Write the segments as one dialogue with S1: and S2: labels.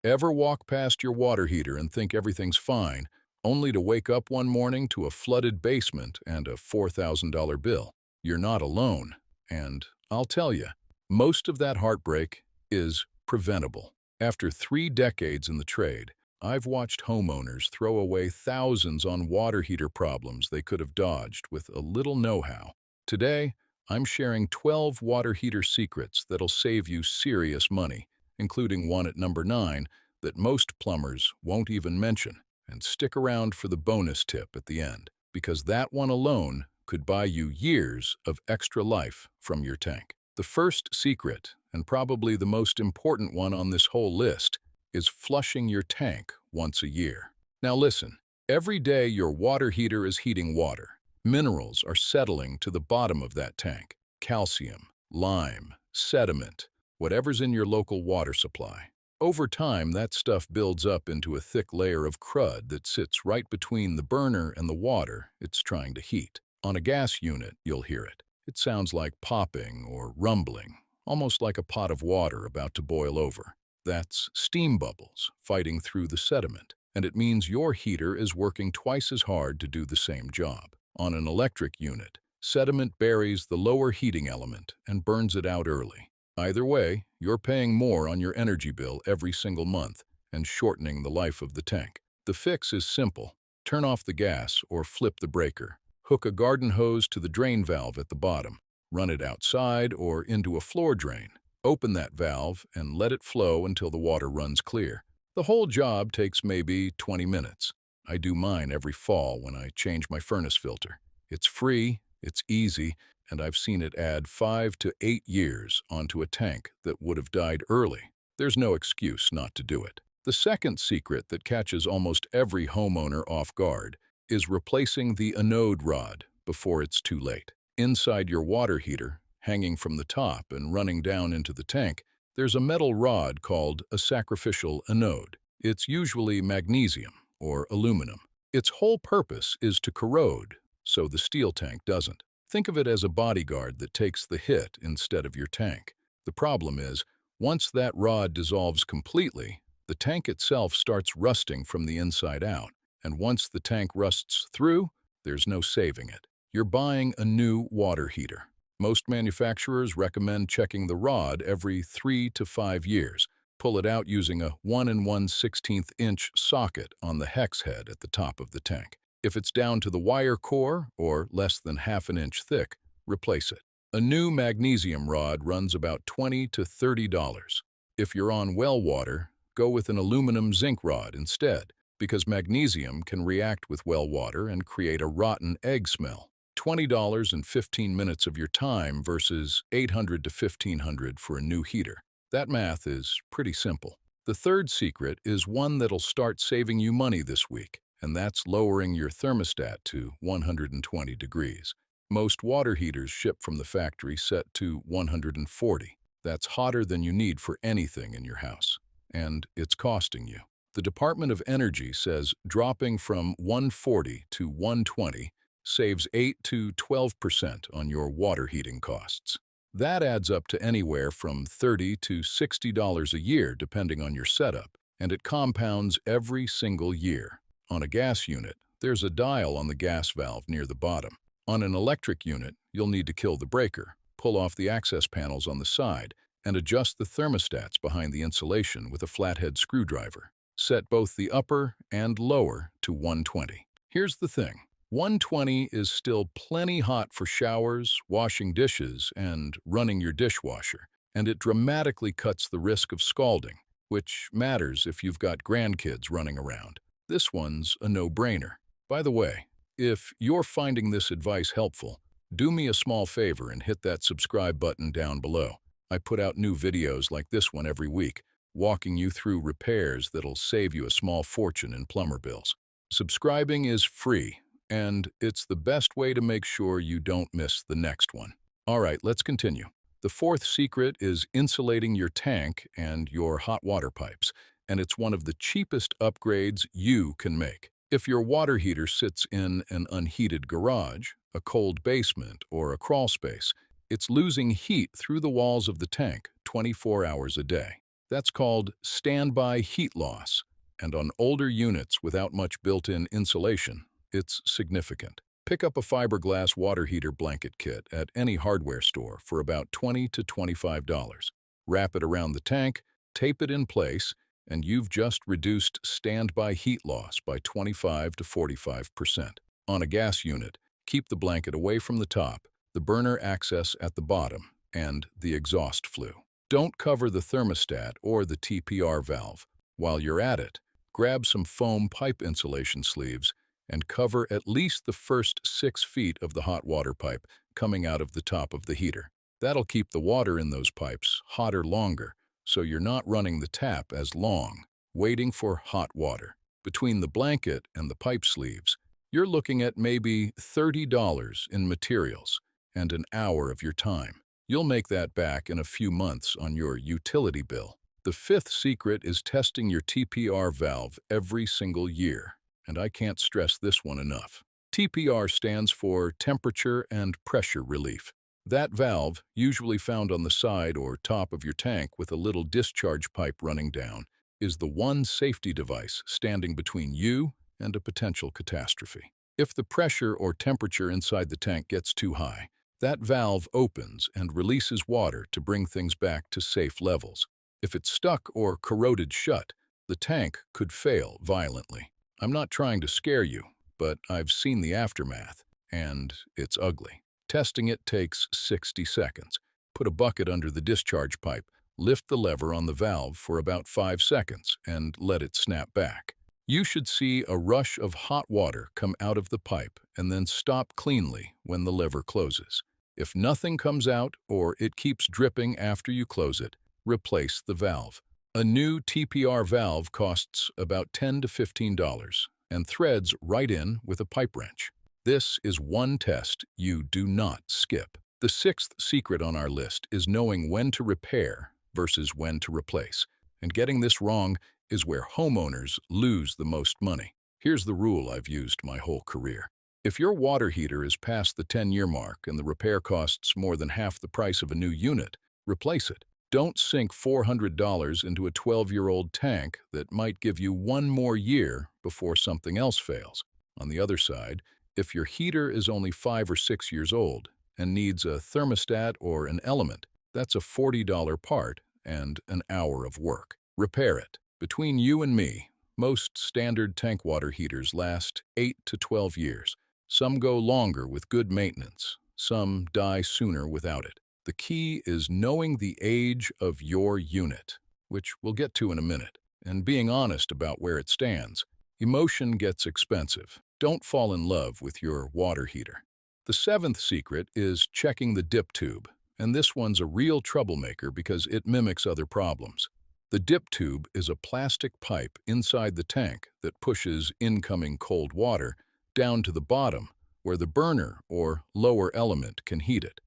S1: Ever walk past your water heater and think everything's fine, only to wake up one morning to a flooded basement and a $4,000 bill? You're not alone. And I'll tell you, most of that heartbreak is preventable. After 3 decades in the trade, I've watched homeowners throw away thousands on water heater problems they could have dodged with a little know-how. Today, I'm sharing 12 water heater secrets that'll save you serious money, including one at number 9 that most plumbers won't even mention. And stick around for the bonus tip at the end, because that one alone could buy you years of extra life from your tank. The first secret, and probably the most important one on this whole list, is flushing your tank once a year. Now listen, every day your water heater is heating water. Minerals are settling to the bottom of that tank. Calcium, lime, sediment, whatever's in your local water supply. Over time, that stuff builds up into a thick layer of crud that sits right between the burner and the water it's trying to heat. On a gas unit, you'll hear it. It sounds like popping or rumbling, almost like a pot of water about to boil over. That's steam bubbles fighting through the sediment, and it means your heater is working twice as hard to do the same job. On an electric unit, sediment buries the lower heating element and burns it out early. Either way, you're paying more on your energy bill every single month and shortening the life of the tank. The fix is simple. Turn off the gas or flip the breaker. Hook a garden hose to the drain valve at the bottom. Run it outside or into a floor drain. Open that valve and let it flow until the water runs clear. The whole job takes maybe 20 minutes. I do mine every fall when I change my furnace filter. It's free, it's easy, and I've seen it add 5 to 8 years onto a tank that would have died early. There's no excuse not to do it. The second secret that catches almost every homeowner off guard is replacing the anode rod before it's too late. Inside your water heater, hanging from the top and running down into the tank, there's a metal rod called a sacrificial anode. It's usually magnesium or aluminum. Its whole purpose is to corrode, so the steel tank doesn't. Think of it as a bodyguard that takes the hit instead of your tank. The problem is, once that rod dissolves completely, the tank itself starts rusting from the inside out, and once the tank rusts through, there's no saving it. You're buying a new water heater. Most manufacturers recommend checking the rod every 3 to 5 years. Pull it out using a 1 1/16 inch socket on the hex head at the top of the tank. If it's down to the wire core, or less than half an inch thick, replace it. A new magnesium rod runs about $20 to $30. If you're on well water, go with an aluminum zinc rod instead, because magnesium can react with well water and create a rotten egg smell. $20 and 15 minutes of your time versus $800 to $1,500 for a new heater. That math is pretty simple. The third secret is one that'll start saving you money this week, and that's lowering your thermostat to 120 degrees. Most water heaters ship from the factory set to 140. That's hotter than you need for anything in your house, and it's costing you. The Department of Energy says dropping from 140 to 120 saves 8 to 12% on your water heating costs. That adds up to anywhere from $30 to $60 a year depending on your setup, and it compounds every single year. On a gas unit, there's a dial on the gas valve near the bottom. On an electric unit, you'll need to kill the breaker, pull off the access panels on the side, and adjust the thermostats behind the insulation with a flathead screwdriver. Set both the upper and lower to 120. Here's the thing. 120 is still plenty hot for showers, washing dishes, and running your dishwasher, and it dramatically cuts the risk of scalding, which matters if you've got grandkids running around. This one's a no-brainer. By the way, if you're finding this advice helpful, do me a small favor and hit that subscribe button down below. I put out new videos like this one every week, walking you through repairs that'll save you a small fortune in plumber bills. Subscribing is free, and it's the best way to make sure you don't miss the next one. All right, let's continue. The fourth secret is insulating your tank and your hot water pipes, and it's one of the cheapest upgrades you can make. If your water heater sits in an unheated garage, a cold basement, or a crawl space, it's losing heat through the walls of the tank 24 hours a day. That's called standby heat loss, and on older units without much built-in insulation, it's significant. Pick up a fiberglass water heater blanket kit at any hardware store for about $20 to $25. Wrap it around the tank, tape it in place, and you've just reduced standby heat loss by 25 to 45%. On a gas unit, keep the blanket away from the top, the burner access at the bottom, and the exhaust flue. Don't cover the thermostat or the TPR valve. While you're at it, grab some foam pipe insulation sleeves and cover at least the first 6 feet of the hot water pipe coming out of the top of the heater. That'll keep the water in those pipes hotter longer, so you're not running the tap as long, waiting for hot water. Between the blanket and the pipe sleeves, you're looking at maybe $30 in materials and an hour of your time. You'll make that back in a few months on your utility bill. The fifth secret is testing your TPR valve every single year, and I can't stress this one enough. TPR stands for temperature and pressure relief. That valve, usually found on the side or top of your tank with a little discharge pipe running down, is the one safety device standing between you and a potential catastrophe. If the pressure or temperature inside the tank gets too high, that valve opens and releases water to bring things back to safe levels. If it's stuck or corroded shut, the tank could fail violently. I'm not trying to scare you, but I've seen the aftermath, and it's ugly. Testing it takes 60 seconds. Put a bucket under the discharge pipe, lift the lever on the valve for about 5 seconds, and let it snap back. You should see a rush of hot water come out of the pipe and then stop cleanly when the lever closes. If nothing comes out or it keeps dripping after you close it, replace the valve. A new TPR valve costs about $10 to $15 and threads right in with a pipe wrench. This is one test you do not skip. The sixth secret on our list is knowing when to repair versus when to replace. And getting this wrong is where homeowners lose the most money. Here's the rule I've used my whole career. If your water heater is past the 10-year mark and the repair costs more than half the price of a new unit, replace it. Don't sink $400 into a 12-year-old tank that might give you one more year before something else fails. On the other side, if your heater is only 5 or 6 years old and needs a thermostat or an element, that's a $40 part and an hour of work. Repair it. Between you and me, most standard tank water heaters last 8 to 12 years. Some go longer with good maintenance. Some die sooner without it. The key is knowing the age of your unit, which we'll get to in a minute, and being honest about where it stands. Emotion gets expensive. Don't fall in love with your water heater. The seventh secret is checking the dip tube, and this one's a real troublemaker because it mimics other problems. The dip tube is a plastic pipe inside the tank that pushes incoming cold water down to the bottom where the burner or lower element can heat it.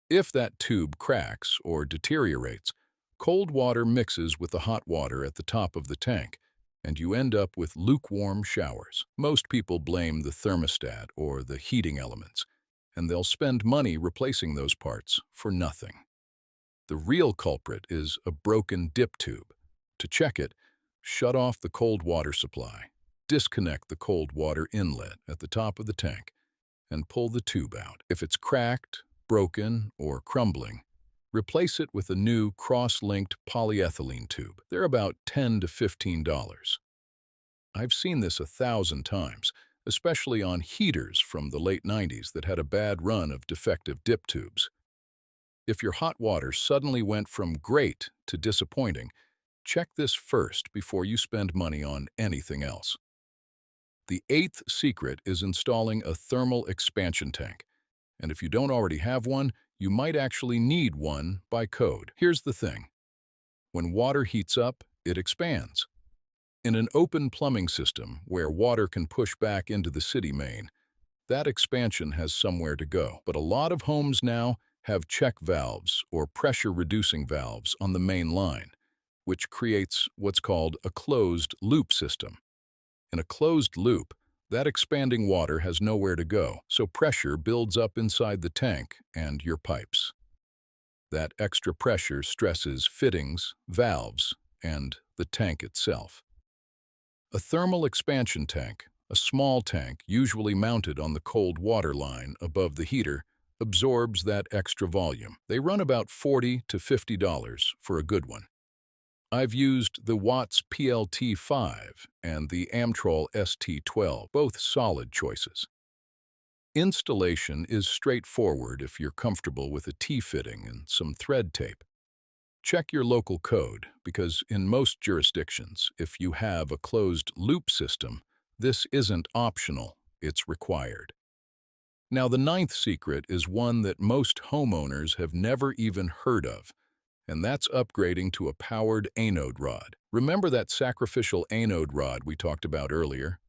S1: If that tube cracks or deteriorates, cold water mixes with the hot water at the top of the tank, and you end up with lukewarm showers. Most people blame the thermostat or the heating elements, and they'll spend money replacing those parts for nothing. The real culprit is a broken dip tube. To check it, shut off the cold water supply, disconnect the cold water inlet at the top of the tank, and pull the tube out. If it's cracked, broken, or crumbling, replace it with a new cross-linked polyethylene tube. They're about $10 to $15. I've seen this 1,000 times, especially on heaters from the late 90s that had a bad run of defective dip tubes. If your hot water suddenly went from great to disappointing, check this first before you spend money on anything else. The eighth secret is installing a thermal expansion tank. And if you don't already have one, you might actually need one by code. Here's the thing. When water heats up, it expands. In an open plumbing system where water can push back into the city main, that expansion has somewhere to go. But a lot of homes now have check valves or pressure-reducing valves on the main line, which creates what's called a closed loop system. In a closed loop, that expanding water has nowhere to go, so pressure builds up inside the tank and your pipes. That extra pressure stresses fittings, valves, and the tank itself. A thermal expansion tank, a small tank usually mounted on the cold water line above the heater, absorbs that extra volume. They run about $40 to $50 for a good one. I've used the Watts PLT5 and the Amtrol ST12, both solid choices. Installation is straightforward if you're comfortable with a T-fitting and some thread tape. Check your local code, because in most jurisdictions, if you have a closed-loop system, this isn't optional, it's required. Now, the ninth secret is one that most homeowners have never even heard of, and that's upgrading to a powered anode rod. Remember that sacrificial anode rod we talked about earlier?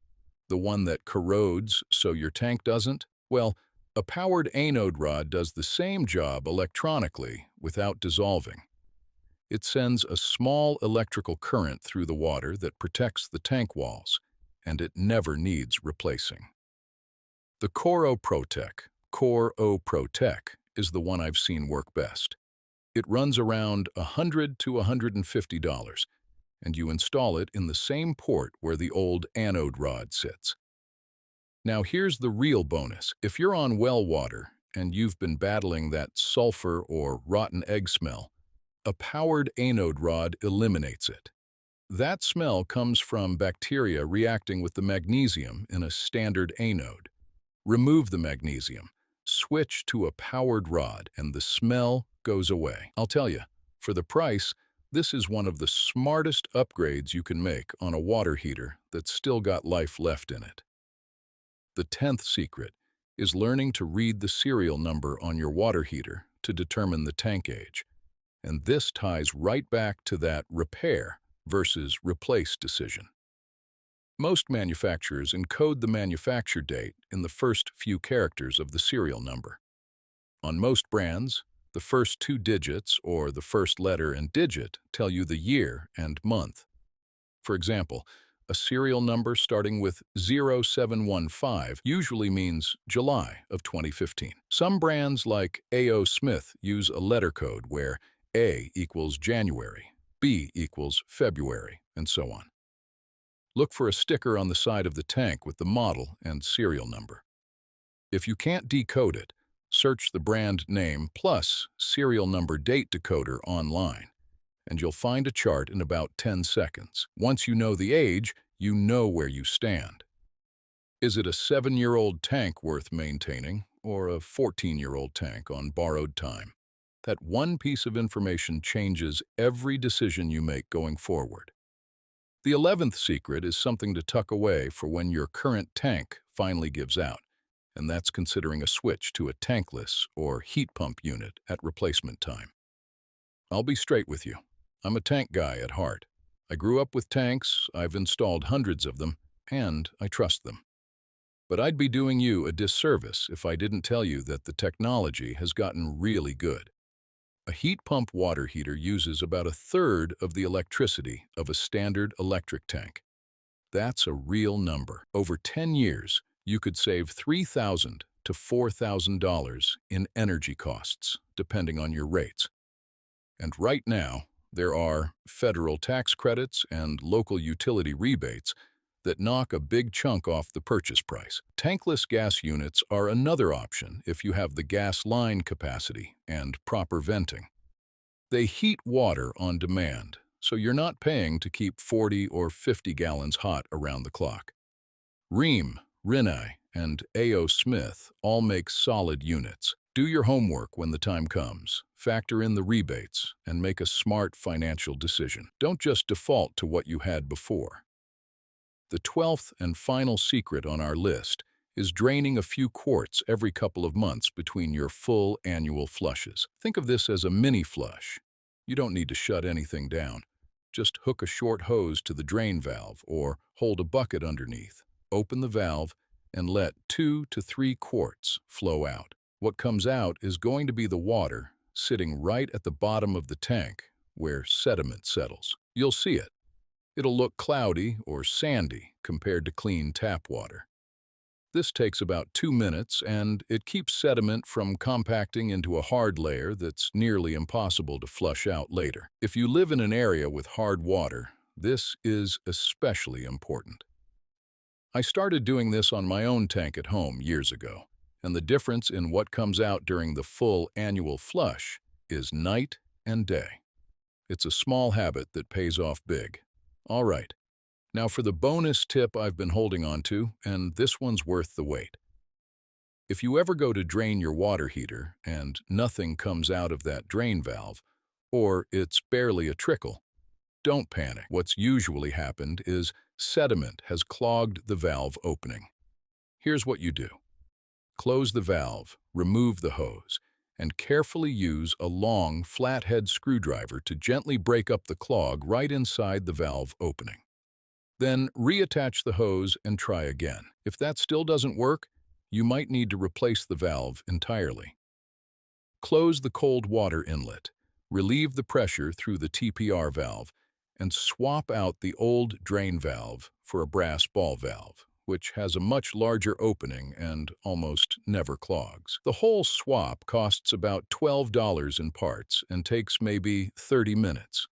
S1: The one that corrodes so your tank doesn't? Well, a powered anode rod does the same job electronically without dissolving. It sends a small electrical current through the water that protects the tank walls, and it never needs replacing. The Core Protec is the one I've seen work best. It runs around $100 to $150, and you install it in the same port where the old anode rod sits. Now here's the real bonus. If you're on well water and you've been battling that sulfur or rotten egg smell, a powered anode rod eliminates it. That smell comes from bacteria reacting with the magnesium in a standard anode. Remove the magnesium, switch to a powered rod, and the smell goes away. I'll tell you, for the price, this is one of the smartest upgrades you can make on a water heater that's still got life left in it. The 10th secret is learning to read the serial number on your water heater to determine the tank age. And this ties right back to that repair versus replace decision. Most manufacturers encode the manufacture date in the first few characters of the serial number. On most brands, the first two digits or the first letter and digit tell you the year and month. For example, a serial number starting with 0715 usually means July of 2015. Some brands like A.O. Smith use a letter code where A equals January, B equals February, and so on. Look for a sticker on the side of the tank with the model and serial number. If you can't decode it, search the brand name plus serial number date decoder online, and you'll find a chart in about 10 seconds. Once you know the age, you know where you stand. Is it a 7-year-old tank worth maintaining, or a 14-year-old tank on borrowed time? That one piece of information changes every decision you make going forward. The 11th secret is something to tuck away for when your current tank finally gives out, and that's considering a switch to a tankless or heat pump unit at replacement time. I'll be straight with you. I'm a tank guy at heart. I grew up with tanks, I've installed hundreds of them, and I trust them. But I'd be doing you a disservice if I didn't tell you that the technology has gotten really good. A heat pump water heater uses about a third of the electricity of a standard electric tank. That's a real number. Over 10 years, you could save $3,000 to $4,000 in energy costs, depending on your rates. And right now, there are federal tax credits and local utility rebates that knock a big chunk off the purchase price. Tankless gas units are another option if you have the gas line capacity and proper venting. They heat water on demand, so you're not paying to keep 40 or 50 gallons hot around the clock. Rheem, Rinnai, and A.O. Smith all make solid units. Do your homework when the time comes, factor in the rebates, and make a smart financial decision. Don't just default to what you had before. The 12th and final secret on our list is draining a few quarts every couple of months between your full annual flushes. Think of this as a mini flush. You don't need to shut anything down. Just hook a short hose to the drain valve or hold a bucket underneath. Open the valve and let 2 to 3 quarts flow out. What comes out is going to be the water sitting right at the bottom of the tank where sediment settles. You'll see it. It'll look cloudy or sandy compared to clean tap water. This takes about 2 minutes, and it keeps sediment from compacting into a hard layer that's nearly impossible to flush out later. If you live in an area with hard water, this is especially important. I started doing this on my own tank at home years ago, and the difference in what comes out during the full annual flush is night and day. It's a small habit that pays off big. All right, now for the bonus tip I've been holding on to, and this one's worth the wait. If you ever go to drain your water heater and nothing comes out of that drain valve, or it's barely a trickle, don't panic. What's usually happened is sediment has clogged the valve opening. Here's what you do. Close the valve, remove the hose, and carefully use a long, flathead screwdriver to gently break up the clog right inside the valve opening. Then reattach the hose and try again. If that still doesn't work, you might need to replace the valve entirely. Close the cold water inlet, relieve the pressure through the TPR valve, and swap out the old drain valve for a brass ball valve, which has a much larger opening and almost never clogs. The whole swap costs about $12 in parts and takes maybe 30 minutes.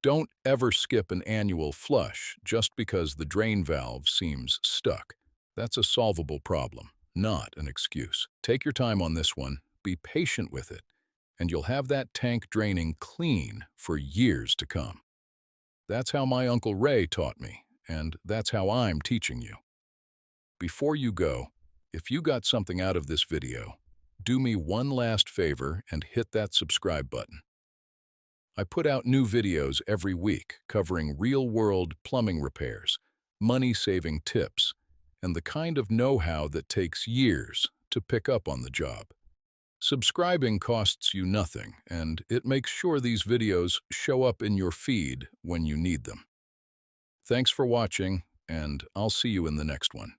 S1: Don't ever skip an annual flush just because the drain valve seems stuck. That's a solvable problem, not an excuse. Take your time on this one, be patient with it, and you'll have that tank draining clean for years to come. That's how my Uncle Ray taught me, and that's how I'm teaching you. Before you go, if you got something out of this video, do me one last favor and hit that subscribe button. I put out new videos every week covering real-world plumbing repairs, money-saving tips, and the kind of know-how that takes years to pick up on the job. Subscribing costs you nothing, and it makes sure these videos show up in your feed when you need them. Thanks for watching, and I'll see you in the next one.